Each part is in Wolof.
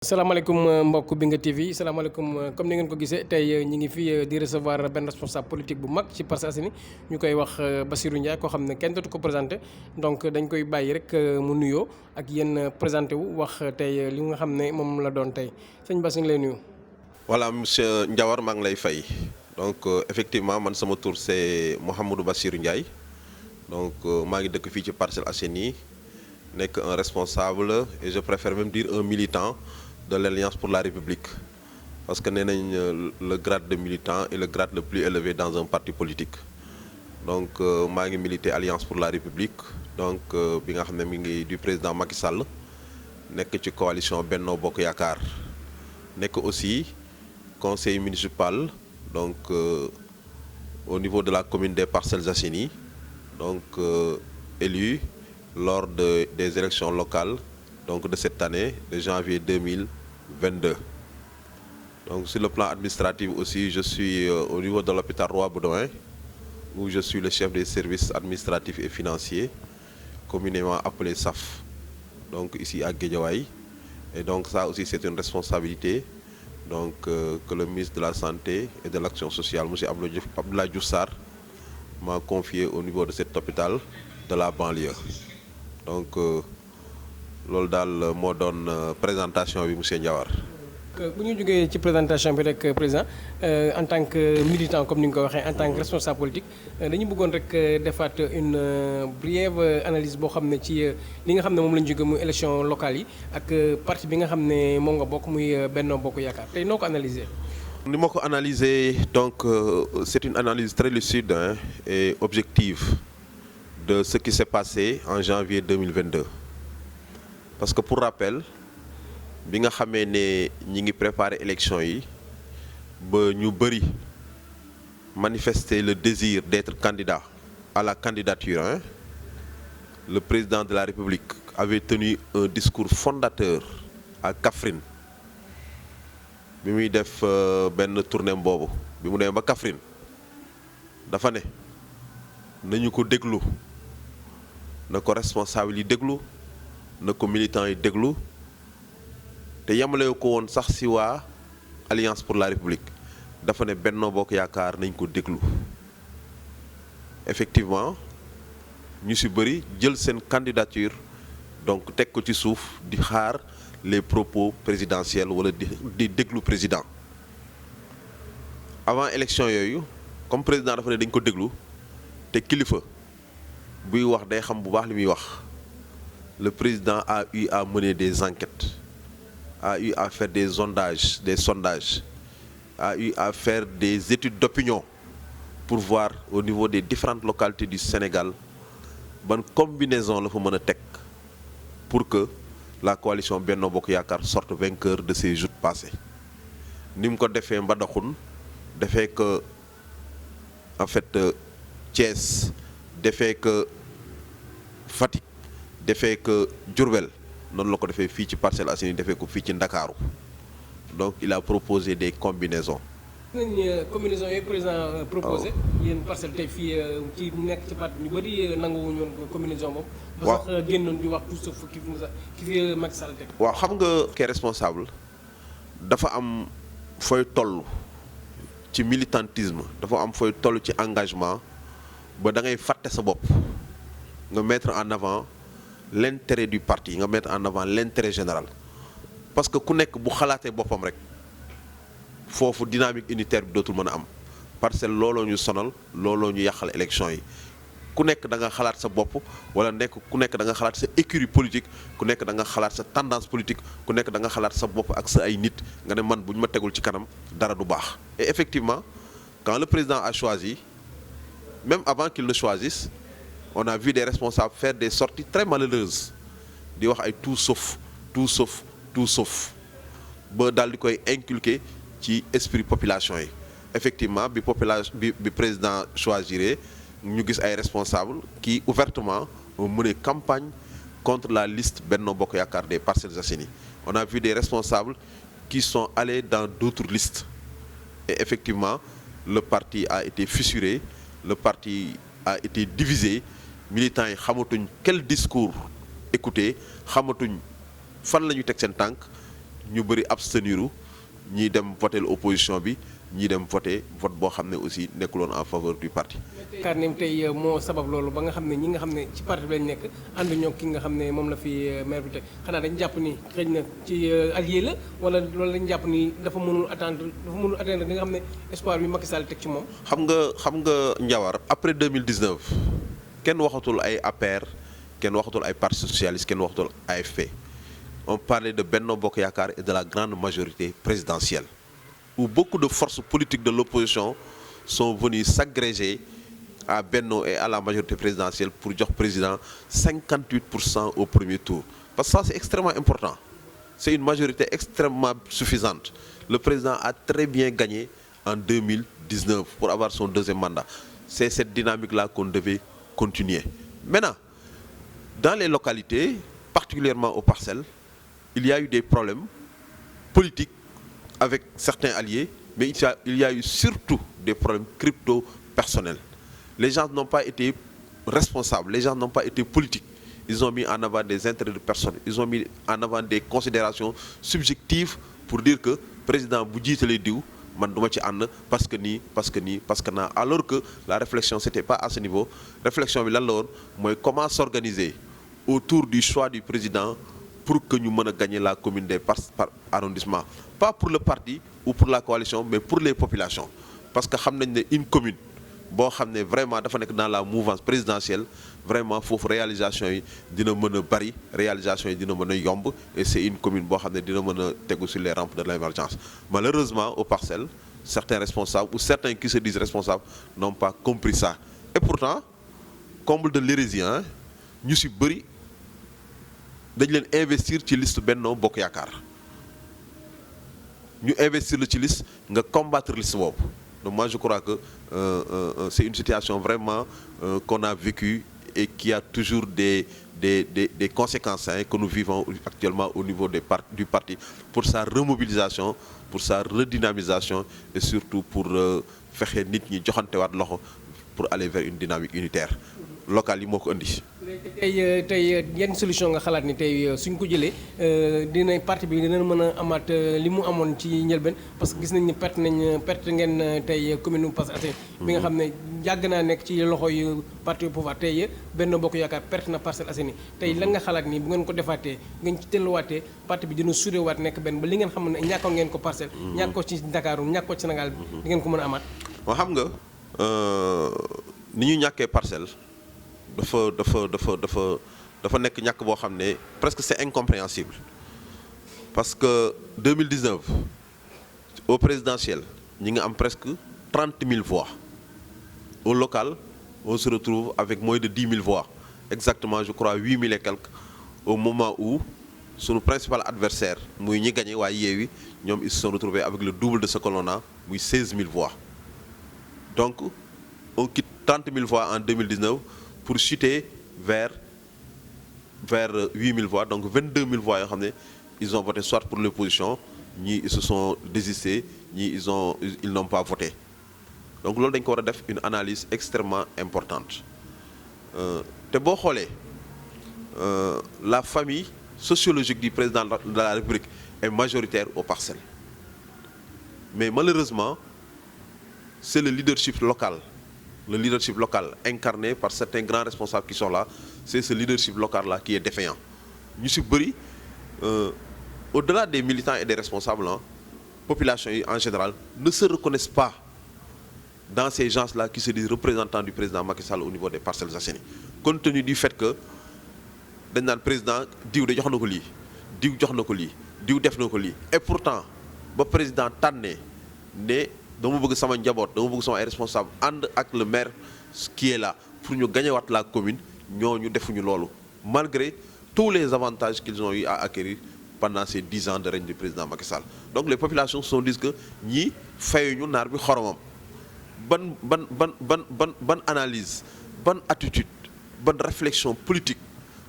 salaamaaleykum mbokk bi nga TV salaamaaleykum comme ni ngeen ko gisee tey ñi ngi fi di recevoir benn responsable politique bu mag ci Parcelles Assainies ñu koy wax Bassirou Ndiaye koo xam ne kenn dootu ko présenté donc dañ koy bàyyi rek mu nuyoo ak yéen présenté wu wax tey li nga xam ne moom la doon tey sëñ Bass ñu ngi lay nuyu. Voilà monsieur Ndiawar maa ngi lay fay donc effectivement man sama tour c'est Mouhamadou Bassirou Ndiaye donc maa ngi dëkk fii ci Parcelles Assainies nekk un responsable et je préfère même dire un militant de l'Alliance pour la République parce que nee nañ le grade de militant est le grade le plus élevé dans un parti politique donc maa ngi militer Alliance pour la République donc bi nga xam ne mi ngi du président Macky Sall nekk ci coalition Benno Bokk Yaakaar nekk aussi conseiller municipal donc au niveau de la commune des Parcelles Assainies donc élu lors des élections locales donc de cette année de janvier 2022. Donc sur le plan administratif aussi, je suis au niveau de l'hôpital Roi Baudouin où je suis le chef des services administratifs et financiers communément appelé SAF donc ici à Guédiawaye et donc ça aussi c'est une responsabilité donc que le ministre de la Santé et de l'Action sociale monsieur Abdoulaye Diouf Sarr m'a confié au niveau de cet hôpital de la banlieue donc loolu daal moo doon présentation bi monsieur Ndiawar. bu ñu jógee ci présentation bi rek président en tant que militant comme ni nga ko waxee en tant que responsable politique dañu bëggoon rek defaat une brève analyse boo xam ne ci li nga xam ne moom la ñu jógee muy élection locale yi ak parti bi nga xam ne moom nga bokk muy Benno Bokk Yaakaar tey noo ko analyser. ni ma ko analyser donc c'est une analyse très lucide et objective de ce qui s'est passé en janvier 2022 parce que pour rappel bi nga xamee ne ñi ngi préparer élection yi ba ñu bëri manifester le désir d'être candidat à la candidature le président de la République avait tenu un discours fondateur à Kaffrine bi muy def benn tournée boobu bi mu demee ba Kaffrine dafa ne nañu ko déglu na ko responsable yi déglu na ko militants yi déglu te yemale ko woon sax ci waa Alliance pour la République dafa ne Benno Bokk Yaakaar nañ ko déglu effectivement ñu ci bëri jël seen candidature donc teg ko ci suuf di xaar les propos présidentiels wala di déglu président avant élection yooyu comme président dafa ne dañ ko déglu te kilifa buy wax day xam bu baax li muy wax le président a eu à mener des enquêtes a eu à faire des sondages a eu à faire des études d'opinion pour voir au niveau des différentes localités du Sénégal ban combinaison la fa mën a teg pour que la coalition Benno Bokk Yaakaar sorte vainqueur de ces joutes passées ni mu ko defee Mbadakhoune defee que en fait Thiès defee que Fatick defee que Diourbel noonu la ko defee fii ci Parcelles Assainies defee ko fii ci Ndakaaru donc il a proposé des combinaisons. nañ combinaison yooyu président proposé. yéen parcelle tey fii ci nekk ci parti ñu bëri nanguwuñu woon combinaison boobu. waaw ba sax génnoon di wax tout sauf ki fi Macky Sall teg. waaw xam nga kee responsable dafa am fooy toll ci militantisme dafa am fooy toll ci engagement ba da ngay fàtte sa bopp nga mettre en avant l'intérêt du parti nga mettre en avant l'intérêt général parce que ku nekk bu xalaatee boppam rek foofu dynamique unitaire bi dootul mën a am parce que looloo ñu sonal looloo ñu yàqal élection yi ku nekk da nga xalaat sa bopp wala ku nekk da nga xalaat sa écurie politique ku nekk da nga xalaat sa tendance politique ku nekk da nga xalaat sa bopp ak sa ay nit nga ne man bu ñu ma tegul ci kanam dara du baax et effectivement quand le président a choisi même avant qu'il ne choisisse on a vu des responsables faire des sorties très malheureuses di wax ay tout sauf ba daal di koy inculquer ci esprit population yi effectivement bi président choisiré ñu gis ay responsables qui ouvertement ont mené campagne contre la liste Benno Bokk Yaakaar des Parcelles Assainies on a vu des responsables qui sont allés dans d'autres listes et effectivement le parti a été fissuré le parti a été divisé militants yi xamatuñ quel discours écouter xamatuñ fan la ñuy teg seen tànk ñu bëri absteniru ñii dem voter l'opposition bi ñii dem voter vote boo xam ne aussi nekkuloon en faveur du parti. yaakaar ne tey moo sabab loolu ba nga xam ne ñi nga xam ne ci parti bi lañ nekk ànduñoo ki nga xam ne moom la fi maire bi teg xanaa dañu jàpp ni xëy na ci allié la wala loolu lañu jàpp ni dafa mënul atteindre li nga xam ne espoir bi Macky Sall teg ci moom. xam nga Ndiawar après 2019 kenn waxatul ay APR kenn waxatul ay parti socialiste kenn waxatul AFP on parlait de Benno Bokk Yaakaar et de la grande majorité présidentielle, où beaucoup de forces politiques de l'opposition sont venues s'agréger à Benno et à la majorité présidentielle pour jox président 58% au premier tour. Parce que ça, c'est extrêmement important. C'est une majorité extrêmement suffisante. Le président a très bien gagné en 2019 pour avoir son deuxième mandat. C'est cette dynamique-là qu'on devait continuer. Maintenant, dans les localités, particulièrement aux parcelles, il y a eu des problèmes politiques avec certains alliés, mais il y a eu surtout des problèmes crypto-personnels. Les gens n'ont pas été responsables, les gens n'ont pas été politiques. Ils ont mis en avant des intérêts de personnes, ils ont mis en avant des considérations subjectives pour dire que le président bu jiitalee diw man duma ci ànd parce que nii parce que nii parce que naa, alors que la réflexion c'était pas à ce niveau. Réflexion bi lan la woon mooy comment s'organiser autour du choix du président pour que ñu mën a gagner la commune des par arrondissement, pas pour le parti ou pour la coalition, mais pour les populations. Parce que xam nañ ne une commune boo xam ne vraiment dafa nekk dans la mouvance présidentielle, vraiment foofu réalisation yi dina mën a bari, réalisation yi dina mën a yomb, et c'est une commune boo xam ne dina mën a tegu sur les rampes de l'émergence. Malheureusement aux parcelles, certains responsables ou certains qui se disent responsables n'ont pas compris ça. Et pourtant comble de l'hérésie, ñu si bëri dañ leen investir ci liste Benno Bokk Yaakaar, ñu investir la ci liste nga combattre liste boobu. Donc moi je crois que c'est une situation vraiment qu'on a vécue et qui a toujours des conséquences que nous vivons actuellement au niveau du parti, pour sa remobilisation, pour sa redynamisation et surtout pour fexe nit ñi joxantewaat loxo pour aller vers une dynamique unitaire locale yi moo ko indi. tey yenn solution nga xalaat ni tey suñ ko jëlee dina parti bi dina mën a amaat li mu amoon ci njëlbeen, parce que gis nañ ni perte ngeen tey commune bu Parcelles Assainies bi nga xam ne yàgg naa nekk ci loxo yu parti au pouvoir. tey Benno Bokk Yaakaar perte na Parcelles Assainies. tey lan nga xalaat ni bu ngeen ko defaatee ngeen ci telluwaatee parti bi dina suudewaat nekk benn ba li ngeen xam ne ñàkkoon ngeen ko Parcelles, ñàkk ko ci Dakar, ñàkk ko ci Sénégal bi di ngeen ko mën a amaat. moo xam nga ni ñu ñàkkee Parcelles dafa nekk ñàkk boo xam ne presque c'est incompréhensible, parce que 2019 au présidentiel ñi nga am presque 30 000 voix, au local on se retrouve avec moins de 10 000 voix, exactement je crois 8 000 et quelques, au moment où son principal adversaire muy ñi gagné waa Yewwi ñoom ils se sont retrouvés avec le double de ce que l'on a, muy 16 000 voix. Donc on quitte 30 000 voix en 2019 pour chuter vers 8 000 voix, donc 22 000 voix yoo xam ne ils ont voté soit pour l'opposition, ñii ils se sont désistés, ñii ils n'ont pas voté. Donc loolu dañ ko war a def une analyse extrêmement importante. te boo xoolee la famille sociologique du président de la République est majoritaire aux Parcelles, mais malheureusement c'est le leadership local incarné par certains grands responsables qui sont là, c'est ce leadership local-là qui est défaillant. Ñu si bëri au-delà des militants et des responsables, population yi en général ne se reconnaissent pas dans ces gens-là qui se disent représentants du président Macky Sall au niveau des Parcelles Assainies, compte tenu du fait que dañ naan président diw de jox na ko lii, diw jox na ko lii, diw def na ko lii, et pourtant ba président tànnee ne dama bëgg sama njaboot, dama bëgg sama ay responsable ànd ak le maire qui est là pour ñu gagner la commune, ñooñu defuñu loolu malgré tous les avantages qu'ils ont eu à acquérir pendant ces 10 ans de règne du président Macky Sall. Donc les populations se sont dit que ñii fayuñu naar bi xoromam. ban analyse, ban attitude, ban réflexion politique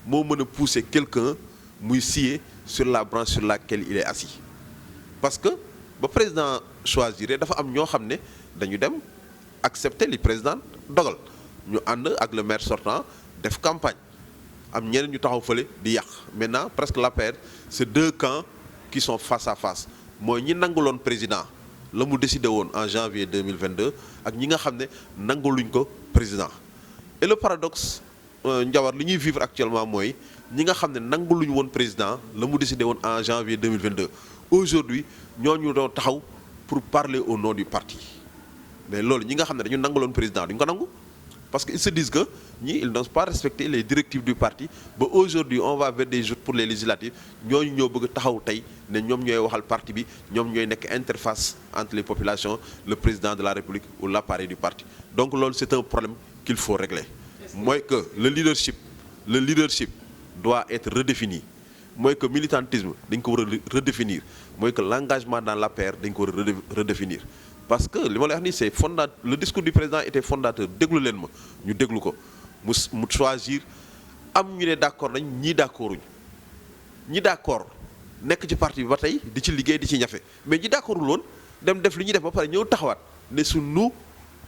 moo mën a pousser quelqu'un muy scier sur la branche sur laquelle il est assis. Parce que ba président choisir dafa am ñoo xam ne dañu dem accepter li président dogal, ñu ànd ak le maire sortant def campagne, am ñeneen ñu taxaw fële di yàq. Maintenant presque l'APR c'est deux camps qui sont face à face mooy ñi nanguloon président la mu décidé woon en janvier 2022 ak ñi nga xam ne nanguluñ ko président. Et le paradoxe Ndiawar li ñuy vivre actuellement mooy ñi nga xam ne nanguluñ woon président la mu décidé woon en janvier 2022 aujourd'hui ñooñu doon taxaw pour parler au nom du parti mais loolu ñi nga xam ne dañu nanguloon président duñ ko nangu parce que ils se disent que ñi ils n'ont pas respecté les directives du parti ba aujourd'hui on va vers des jours pour les législatives ñooñu ñoo bëgg taxaw tey ne ñoom ñooy waxal parti bi ñoom ñooy nekk interface entre les populations le président de la République ou l'appareil du parti donc loolu c'est un problème qu'il faut régler mooy que le leadership doit être redéfini mooy que militantisme dañ ko war a redéfinir mooy que l'engagement dans l'APR dañ ko war a redéfinir parce que li ma lay wax nii c'est fondateur le discours du président était fondateur déglu leen ma ñu déglu ko mu choisir am ñu ne d'accord nañ ñii d'accorduñ ñi d'accord nekk ci parti bi ba tey di ci liggéey di ci ñafe mais ñi d'accordul woon dem def li ñuy def ba pare ñëw taxawaat ne su nous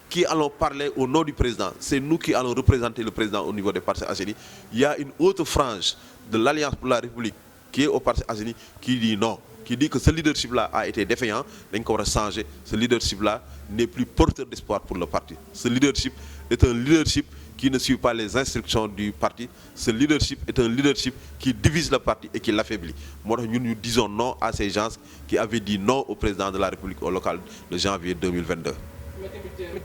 qui allons parler au nom du président c'est nous qui allons représenter le président au niveau des Parcelles Assainies il y a une autre frange de l'Alliance pour la République qui est aux Parcelles Assainies qui dit non qui dit que ce leadership-là a été défaillant dañ ko war a changer ce leadership-là n'est plus porteur d'espoir pour le parti ce leadership est un leadership qui ne suit pas les instructions du parti ce leadership est un leadership qui divise le parti et qui l'affaiblit moo tax ñun ñu disons non à ces gens qui avaient dit non au président de la République au local de janvier 2022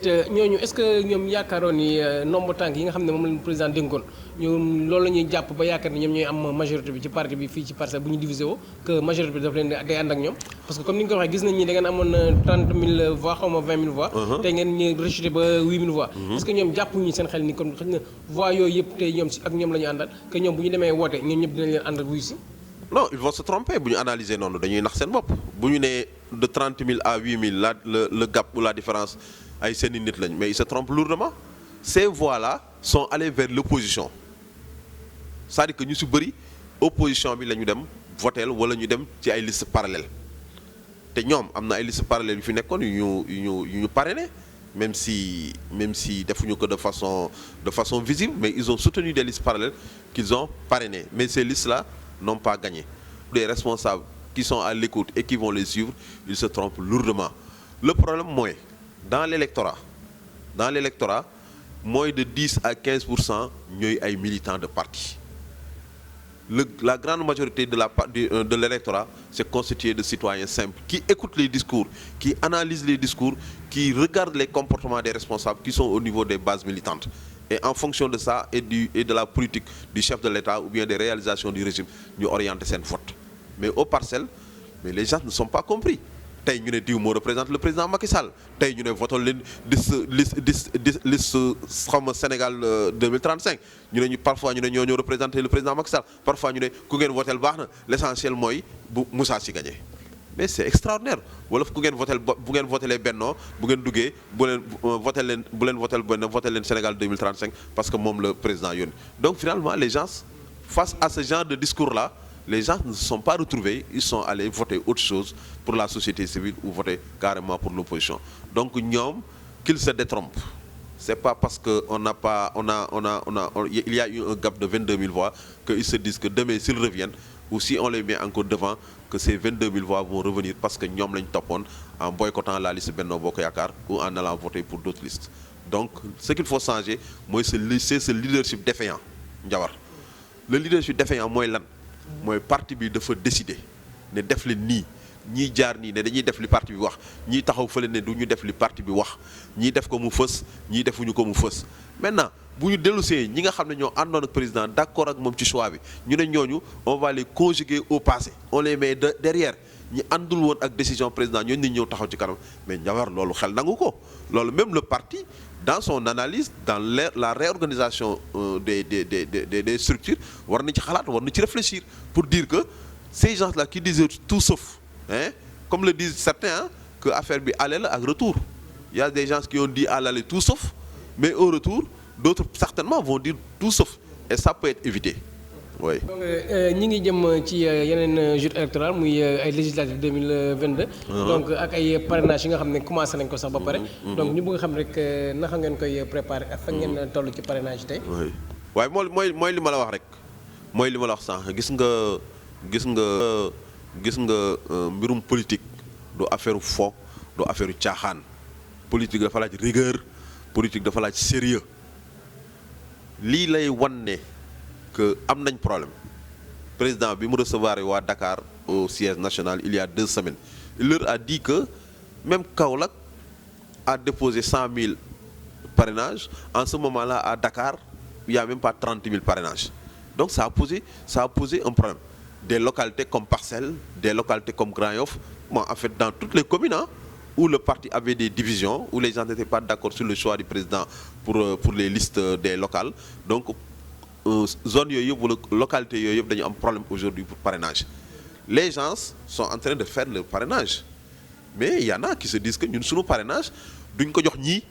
tamit ñooñu est-ce que ñoom yaakaaroon ni nombre tànk yi nga xam ne moom lañu président dénkoon ñoom loolu la ñuy jàpp ba yaakaar ni ñoom ñooy am majorité bi ci parti bi fii ci Parcelles bu ñu divisé woo que majorité bi daf leen day ànd ak ñoom parce que comme ni nga ko waxee gis nañ ni da ngeen amoon 30 000 voix xaw ma 20 000 voix tey ngeen ñu rejeté ba 8 000 voix est-ce que ñoom jàppuñu seen xel ni kon xëy na voix yooyu yëpp tey ñoom si ak ñoom la ñu àndal que ñoom bu ñu demee woote ñoom ñëpp dinañ leen ànd ak wuyu si non ils vont se tromper bu ñu analyser noonu dañuy nax seen bopp bu ñu nee de 30 000 à 8 000 le gap ou la différence ay seeni nit lañ mais ils se trompent lourdement ces voix-là sont allées vers l'opposition c'est-à-dire que ñu ci bëri opposition bi la ñu dem voteel wala ñu dem ci ay listes parallèles te ñoom am na ay listes parallèles yu fi nekkoon yu ñu parrainé même si defuñu ko de façon visible mais ils ont soutenu des listes parallèles qu'ils ont parrainées mais ces listes-là n'ont pas gagné des responsables qui sont à l'écoute et qui vont les suivre ils se trompent lourdement le problème mooy dans l'électorat moins de 10 à 15% ñooy ay militants de parti la grande majorité de l'électorat c'est constitué de citoyens simples qui écoutent les discours qui analysent les discours qui regardent les comportements des responsables qui sont au niveau des bases militantes et en fonction de ça et de la politique du chef de l'État ou bien des réalisations du régime ñu orienter seen vote mais aux Parcelles mais les gens ne sont pas compris tey ñu ne diw moo représente le président Macky Sall tey ñu ne votal leen liste xawma Sénégal 2035 ñu ne ñu parfois ñu ne ñoo représenter le président Macky Sall parfois ñu ne ku ngeen votel baax na l'essentiel mooy bu Moussa Sy gagné mais c'est extraordinaire wala ku ngeen votel bu ngeen votelee Benno bu ngeen duggee bu leen votel Benno votel leen Sénégal 2035 parce que moom le président yónni donc finalement les gens face à ce genre de discours-là les gens ne se sont pas retrouvés ils sont allés voter autre chose pour la société civile ou voter carrément pour l'opposition donc ñoom qu'ils se détrompent c'est pas parce que il y a eu un gap de 22 000 voix qu'ils se disent que demain s'ils reviennent ou si on les met encore devant que ces 22 000 voix vont revenir parce que ñoom lañ toppoon en boycottant la liste Benno Bokk Yaakaar ou en allant voter pour d'autres listes donc ce qu'il faut changer mooy c'est ce leadership défaillant Ndiawar le leadership défaillant mooy lan mooy parti bi dafa décider ne def leen nii ñii jaar nii ne dañuy def li parti bi wax ñii taxaw fële ne du ñu def li parti bi wax ñii def ko mu fës ñii defuñu ko mu fës maintenant bu ñu dellusee ñi nga xam ne ñoo àndoon ak président d'accord ak moom ci choix bi ñu ne ñooñu on va les conjuguer au passé on les met derrière ñi àndul woon ak décision président ñooñu nañ ñëw taxaw ci kanam mais Ndiawar loolu xel nangu ko loolu même le parti dans son analyse dans la réorganisation des structures war na ci xalaat war na ci réfléchir pour dire que ces gens-là qui disent tout sauf comme le disent certains que affaire bi aller la ak retour il y a des gens qui ont dit à l'aller tout sauf mais au retour d'autres certainement vont dire tout sauf et ça peut être évité oui. donc ñi ngi jëm ci yeneen jour électoral muy ay législatives 2022. donc ak ay parrainage yi nga xam ne commencé nañ ko sax ba pare. donc ñu bëgg xam rek naka ngeen koy préparer ak fa ngeen toll ci parrainage tey. oui waaye mooy li ma la wax rek mooy li ma la wax sànq gis nga gis nga mbirum politique du affaire fo du affaire caaxaan politique dafa laaj rigueur politique dafa laaj sérieux lii lay wan ne que am nañ problème président bi mu recevoir waa Dakar au siège national il y a 2 semaines il leur a dit que même Kaolack a déposé 100 000 parrainages en ce moment-là à Dakar il y a même pas 30 000 parrainages donc ça a posé un problème des localités comme Parcelles des localités comme Grand Yoff bon, en fait dans toutes les communes où le parti avait des divisions où les gens n'étaient pas d'accord sur le choix du président pour les listes des locales donc zone yooyu yëpp wala localité yooyu yëpp dañu am problème aujourd'hui pour parrainage les gens sont en train de faire le parrainage mais il y en a qui se disent que ñun suñu parrainage duñ ko jox ñii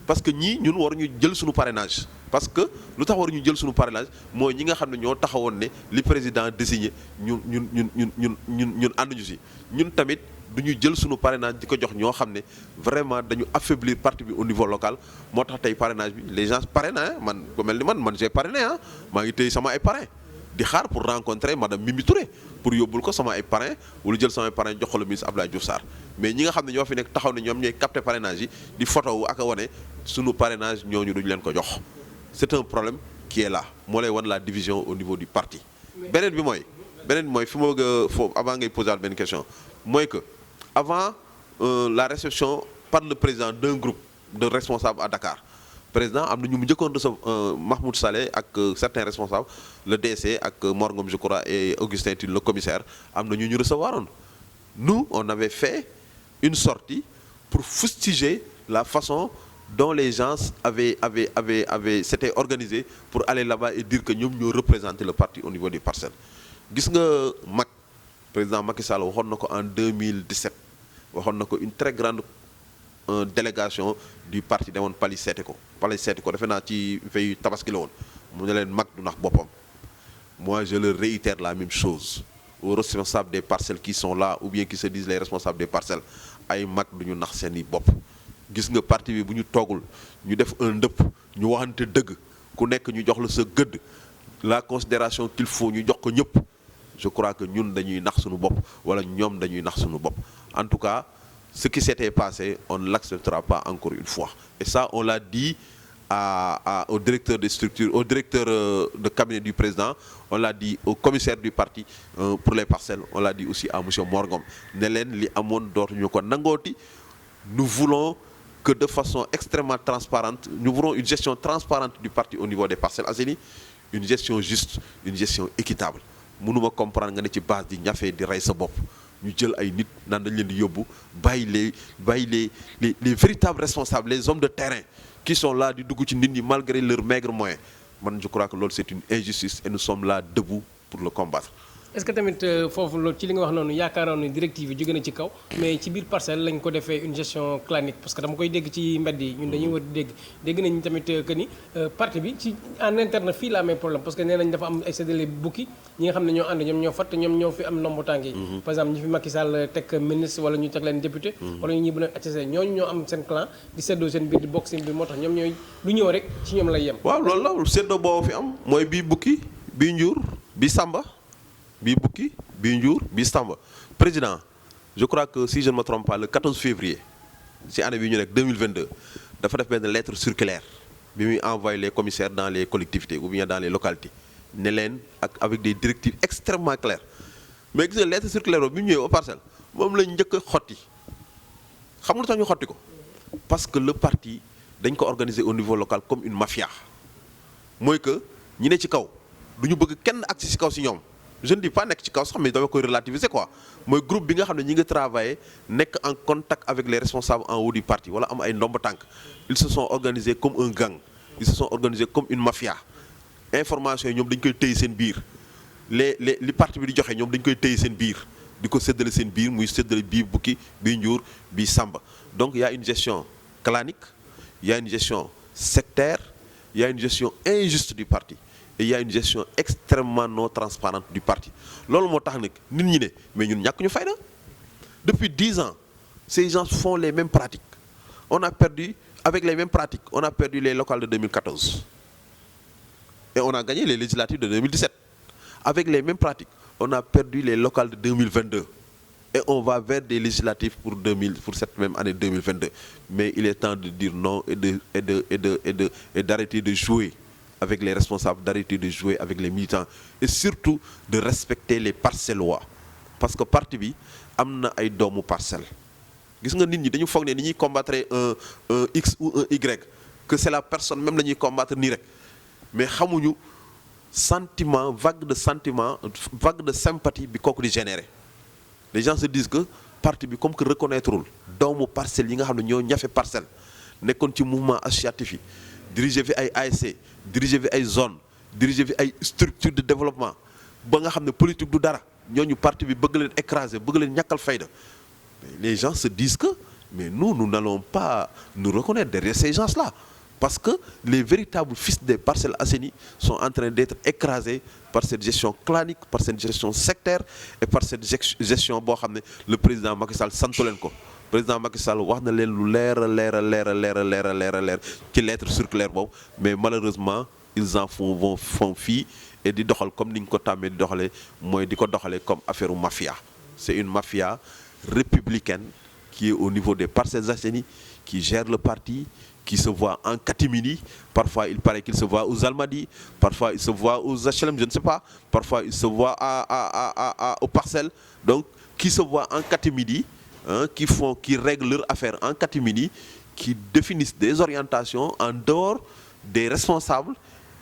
parce que ñii ñun waruñu jël suñu parrainage parce que lu tax waruñu jël suñu parrainage mooy ñi nga xam ne ñoo taxawoon ne li président désigné ñun ànduñu si ñun tamit duñu jël suñu parrainage di ko jox ñoo xam ne vraiment dañu affaiblir parti bi au niveau local moo tax tey parrainage bi les gens parrainent man ku mel ni man j'ai parrainé maa ngi tey sama ay parrain di xaar pour rencontrer madame Mimi Touré pour yóbbul ko sama ay parrain wala jël sama ay parrain jox ko le ministre Abdoulaye Diouf Sarr mais ñi nga xam ne ñoo fi nekk taxaw ne ñoom ñooy capter parrainage yi di photo wu ak a wane sunu parrainage ñooñu duñu leen ko jox c'est un problème qui est là moo lay wan la division au niveau du parti. beneen bi mooy fi ma bëgg a foofu avant ngay poser benn question mooy que avant la réception par le président d'un groupe de responsables à Dakar président am na ñu mu njëkkoon recevoir Mahmoud Saleh ak certains responsables le DC ak Mor Ngom je crois et Augustin Tine le commissaire am na ñu recevoir oon nous on avait fait une sortie pour fustiger la façon dont les gens avaient s'étaient organisés pour aller là-bas et dire que ñoom ñoo représenter le parti au niveau des parcelles gis nga président Macky Sall waxoon na ko en 2017 waxoon na ko une très grande délégation du parti demoon Pali seeti ko defe naa ci veille tabaski la woon mu ne leen mag du nax boppam moi je leur réitère la même chose aux responsables des parcelles qui sont là ou bien qui se disent les responsables des parcelles ay mag du ñu nax seeni bopp gis nga parti bi bu ñu toogul ñu def un ndëpp ñu waxante dëgg ku nekk ñu jox la sa gëdd la considération qu'il faut ñu jox ko ñëpp je crois que ñun dañuy nax suñu bopp wala ñoom dañuy nax suñu bopp en tout cas ce qui s'était passé on ne l'acceptera pas encore une fois et ça on l'a dit au directeur des structures au directeur de cabinet du président on l'a dit au commissaire du parti pour les parcelles on l'a dit aussi à monsieur Mor Ngom ne leen li amoon dootuñu ko nangooti nous voulons que de façon extrêmement transparente nous voulons une gestion transparente du parti au niveau des Parcelles Assainies une gestion juste une gestion équitable mënuma comprendre nga ne ci base di ñafe di rey sa bopp ñu jël ay nit naan dañ leen di yóbbu bàyyi les véritables responsables les hommes de terrain qui sont là di dugg ci nit ñi malgré leurs maigres moyens man je crois que loolu c'est une injustice et nous sommes là debout pour le combattre. est-ce que tamit foofu loolu ci li nga wax noonu yaakaaroon ni directive yi jóge na ci kaw mais ci biir parcelle lañ ko defee une gestion clanique parce que dama koy dégg ci mbedd yi ñun dañuy war dégg nañ tamit que ni parti bi ci en interne fii la amee problème parce que nee nañ dafa am ay séddale bukki ñi nga xam ne ñoo ànd ñoom ñoo fatt ñoom ñoo fi am ndombo tànk yi par exemple ñi fi Macky Sall teg ministre wala ñu teg leen député wala ñu ñi bu leen HCC ñooñu ñoo am seen clan di séddoo seen biir di bokk seen biir moo tax ñoom ñooy lu ñëw rek ci ñoom lay yem. waaw loolu la séddoo boobu fi am mooy bii bukki bii njuur bii samba bii bukki bii njuur bii samba président je crois que si je ne me trompe pas le 14 février ci année bi ñu nekk 2022 dafa def benn lettre circulaire bi muy envoyé les commissaires dans les collectivités ou bien dans les localités ne leen avec des directives extrêmement claires mais gis nga lettre circulaire boobu bi ñu ñëwee au parcelle moom lañ njëkk a xotti xam nga lu tax ñu xotti ko parce que le parti dañ ko organiser au niveau local comme une mafia mooy que ñi ne ci kaw du ñu bëgg kenn agsi ci kaw ci ñoom je ne dis pas nekk ci kaw sax mais dama koy relativiser quoi mooy groupe bi nga xam ne ñi nga travailler nekk en contact avec les responsables en haut du parti wala am ay ndomb tànk ils se sont organisés comme un gang ils se sont organisés comme une mafia information yi ñoom dañ koy téye seen biir li parti bi di joxe ñoom dañ koy téye seen biir di ko séddale seen biir muy séddale bii bukki bii njuur bii samba donc il y a une gestion clanique il y a une gestion sectaire il y a une gestion injuste du parti et il y a une gestion extrêmement non transparente du parti loolu moo tax nag nit ñi ne mais ñun ñàkk ñu fayda depuis 10 ans ces gens font les mêmes pratiques on a perdu avec les mêmes pratiques on a perdu les locales de 2014 et on a gagné les législatives de 2017 avec les mêmes pratiques on a perdu les locales de 2022 et on va vers des législatives pour cette même année 2022. Mais il est temps de dire non et d'arrêter de jouer avec les responsables, d'arrêter de jouer avec les militants et surtout de respecter les parcellois. Parce que parti bi am na ay doomu parcelle. Gis nga nit ñi dañu foog ne ni ñuy combattre un X ou un Y que c'est la personne même la ñuy combattre nii rek mais xamuñu sentiment vague de sympathie bi kooku di générer. Les gens se disent que parti bi comme que reconnaîtrewul doomu parcelle yi nga xam ne ñoo ñafe parcelle nekkoon ci mouvement associatif yi diriger fi ay ASC diriger fi ay zone diriger fi ay structure de développement ba nga xam ne politique du dara ñooñu parti bi bëgg leen écraser bëgg leen ñàkkal fayda. Les gens se disent que mais nous n'allons pas nous reconnaître derrière ces gens-là parce que les véritables fils des Parcelles Assainies sont en train d'être écrasés par cette gestion clanique, par cette gestion sectaire et par cette gestion boo xam ne le président Macky Sall santu leen ko. Président Macky Sall wax na leen lu leer ci lettre circulaire boobu mais malheureusement ils en font fi et di doxal comme ni ñu ko tàmmee di doxalee mooy di ko doxalee comme affaire mafia. C'est une mafia républicaine qui est au niveau des Parcelles Assainies, qui gère le parti, qui se voit en catimini. Parfois, il paraît qu'il se voit aux Almadies, parfois il se voit aux HLM, je ne sais pas. Parfois, il se voit aux Parcelles. Donc, qui se voit en catimini, qui règlent leurs affaires en catimini, qui définissent des orientations en dehors des responsables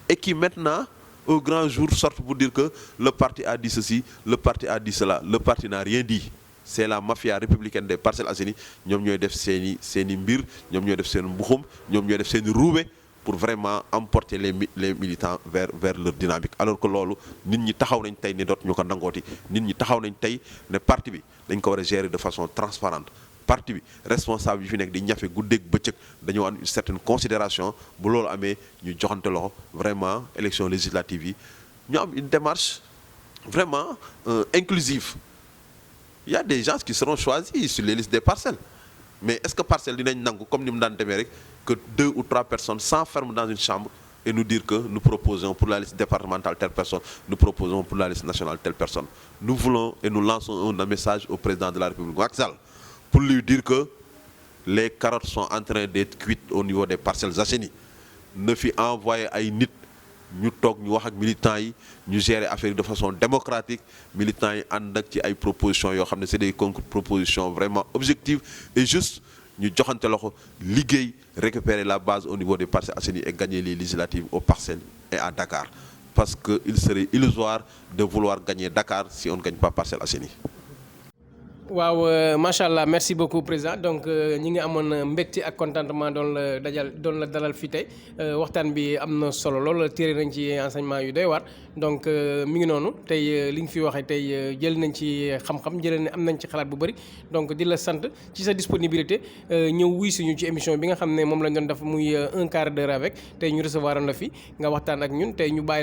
et qui maintenant, au grand jour, sortent pour dire que le parti a dit ceci, le parti a dit cela. Le parti n'a rien dit. C'est la mafia républicaine des Parcelles Assainies ñoom ñooy def seeni mbir ñoom ñooy def seen mbuxum ñoom ñooy def seen ruube pour vraiment emporter les militants vers leur dynamique alors que loolu nit ñi taxaw nañ tey ne dootuñu ko nangooti nit ñi taxaw nañ tey ne parti bi dañ ko war a gérer de façon transparente parti bi responsable yi fi nekk di ñafe guddeeg bëccëg dañoo am une certaine considération bu loolu amee ñu joxante loxo vraiment élection législative yi ñu am une démarche vraiment inclusive. Il y a des gens qui seront choisis sur les listes des parcelles. Mais est-ce que parcelle dinañ nangu comme ni mu daan demee rek que 2 ou 3 personnes s'enferment dans une chambre et nous dire que nous proposons pour la liste départementale telle personne, nous proposons pour la liste nationale telle personne. Nous voulons et nous lançons un message au président de la République Macky Sall pour lui dire que les carottes sont en train d'être cuites au niveau des Parcelles Assainies. Na fi envoyé ay nit ñu toog ñu wax ak militants yi ñu gérer affaire yi de façon démocratique militants yi ànd ak ci ay propositions yoo xam ne c'est des propositions vraiment objectives et justes ñu joxante loxo liggéey récupérer la base au niveau des Parcelles Assainies et gagner les législatives aux Parcelles et à Dakar parce que il serait illusoire de vouloir gagner Dakar si on ne gagne pas Parcelles Assainies. waaw macha allah merci beaucoup président donc ñi ngi amoon mbégte ak contentement doon la dalal fii tey waxtaan bi am na solo lool téere nañ ci enseignement yu doy waar donc mi ngi noonu tey li nga fi waxee tey jël nañ ci xam-xam jëlee am nañ ci xalaat bu bëri donc di la sant ci sa disponibilité ñëw wuy suñu ci émission bi nga xam ne moom lañ doon def muy un quart d'heure avec tey ñu recevoir la fi nga waxtaan ak ñun tey ñu bàyyi